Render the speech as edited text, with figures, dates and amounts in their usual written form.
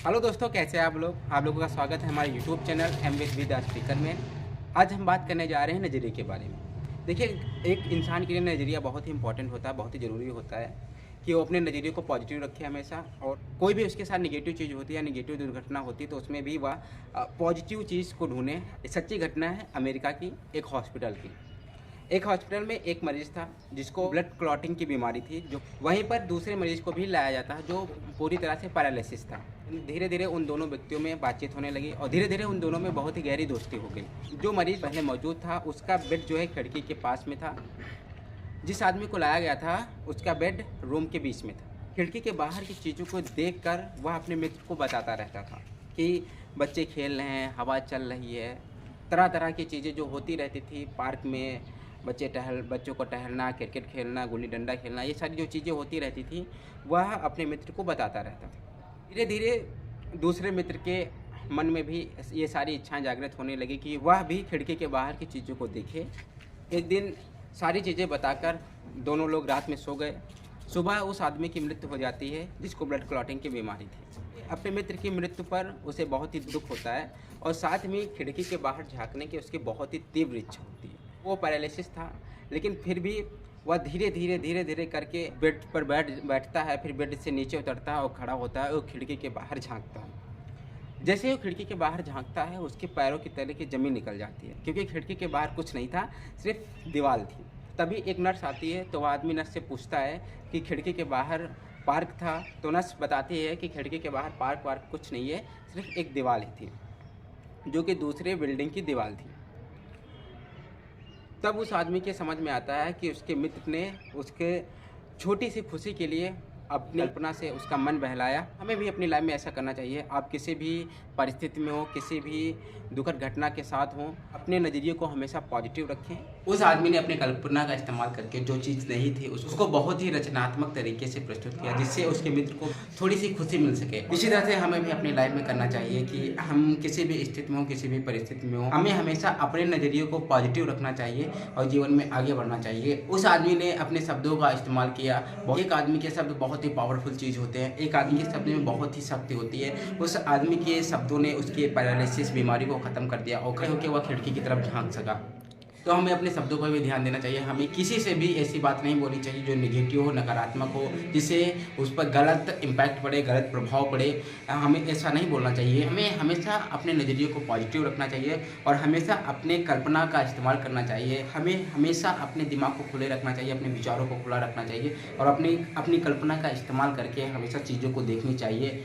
Hello दोस्तों, कैसे हैं आप लोग। आप लोगों का स्वागत है हमारे YouTube channel M with speaker में। आज हम बात करने जा रहे हैं नज़रिए के बारे में। देखिए, एक इंसान के लिए नज़रिया बहुत ही इंपॉर्टेंट होता है, बहुत ही ज़रूरी होता है कि वो अपने नज़रिए को पॉजिटिव रखे हमेशा। और कोई भी उसके साथ नेगेटिव चीज़ होती है या नेगेटिव दुर्घटना होती है तो उसमें भी वह पॉजिटिव चीज़ को ढूंढे। सच्ची घटना है अमेरिका की एक हॉस्पिटल की। एक हॉस्पिटल में एक मरीज़ था जिसको ब्लड क्लॉटिंग की बीमारी थी, जो वहीं पर दूसरे मरीज़ को भी लाया जाता है जो पूरी तरह से पैरालिसिस था। धीरे धीरे उन दोनों व्यक्तियों में बातचीत होने लगी और धीरे धीरे उन दोनों में बहुत ही गहरी दोस्ती हो गई। जो मरीज़ पहले मौजूद था उसका बेड जो है खिड़की के पास में था। जिस आदमी को लाया गया था उसका बेड रूम के बीच में था। खिड़की के बाहर की चीज़ों को देखकर वह अपने मित्र को बताता रहता था कि बच्चे खेल रहे हैं, हवा चल रही है, तरह तरह की चीज़ें जो होती रहती थी पार्क में। बच्चों को टहलना, क्रिकेट खेलना, गुल्ली डंडा खेलना, ये सारी जो चीज़ें होती रहती थी वह अपने मित्र को बताता रहता था। धीरे धीरे दूसरे मित्र के मन में भी ये सारी इच्छाएं जागृत होने लगी कि वह भी खिड़की के बाहर की चीज़ों को देखे। एक दिन सारी चीज़ें बताकर दोनों लोग रात में सो गए। सुबह उस आदमी की मृत्यु हो जाती है जिसको ब्लड क्लॉटिंग की बीमारी थी। अपने मित्र की मृत्यु पर उसे बहुत ही दुख होता है और साथ में खिड़की के बाहर झाँकने की उसकी बहुत ही तीव्र इच्छा होती है। वो पैरालिसिस था लेकिन फिर भी वह धीरे धीरे करके बेड पर बैठता है, फिर बेड से नीचे उतरता है और खड़ा होता है और खिड़की के बाहर झाँकता है। जैसे ही वो खिड़की के बाहर झाँकता है उसके पैरों की तले की ज़मीन निकल जाती है, क्योंकि खिड़की के बाहर कुछ नहीं था, सिर्फ दीवार थी। तभी एक नर्स आती है तो वह आदमी नर्स से पूछता है कि खिड़की के बाहर पार्क था, तो नर्स बताती है कि खिड़की के बाहर पार्क वार्क कुछ नहीं है, सिर्फ एक दीवार ही थी जो कि दूसरे बिल्डिंग की दीवार थी। तब उस आदमी के समझ में आता है कि उसके मित्र ने उसके छोटी सी खुशी के लिए अपनी कल्पना से उसका मन बहलाया। हमें भी अपनी लाइफ में ऐसा करना चाहिए। आप किसी भी परिस्थिति में हो, किसी भी दुखद घटना के साथ हो, अपने नज़रिए को हमेशा पॉजिटिव रखें। उस आदमी ने अपनी कल्पना का इस्तेमाल करके जो चीज़ नहीं थी उसको बहुत ही रचनात्मक तरीके से प्रस्तुत किया, जिससे उसके मित्र को थोड़ी सी खुशी मिल सके। इसी तरह से हमें भी अपनी लाइफ में करना चाहिए कि हम किसी भी स्थिति में हो, किसी भी परिस्थिति में हो, हमें हमेशा अपने नज़रिए को पॉजिटिव रखना चाहिए और जीवन में आगे बढ़ना चाहिए। उस आदमी ने अपने शब्दों का इस्तेमाल किया। एक आदमी के शब्द बहुत ही पावरफुल चीज़ होते हैं, एक आदमी के शब्द में बहुत ही शक्ति होती है। उस आदमी के शब्दों ने उसके पैरालिसिस बीमारी को ख़त्म कर दिया और खड़े होकर वह खिड़की की तरफ झांक सका। तो हमें अपने शब्दों पर भी ध्यान देना चाहिए। हमें किसी से भी ऐसी बात नहीं बोलनी चाहिए जो नेगेटिव हो, नकारात्मक हो, जिससे उस पर गलत इम्पैक्ट पड़े, गलत प्रभाव पड़े। हमें ऐसा नहीं बोलना चाहिए। हमें हमेशा अपने नज़रिए को पॉजिटिव रखना चाहिए और हमेशा अपने कल्पना का इस्तेमाल करना चाहिए। हमें हमेशा अपने दिमाग को खुले रखना चाहिए, अपने विचारों को खुला रखना चाहिए और अपनी अपनी कल्पना का इस्तेमाल करके हमेशा चीज़ों को देखनी चाहिए।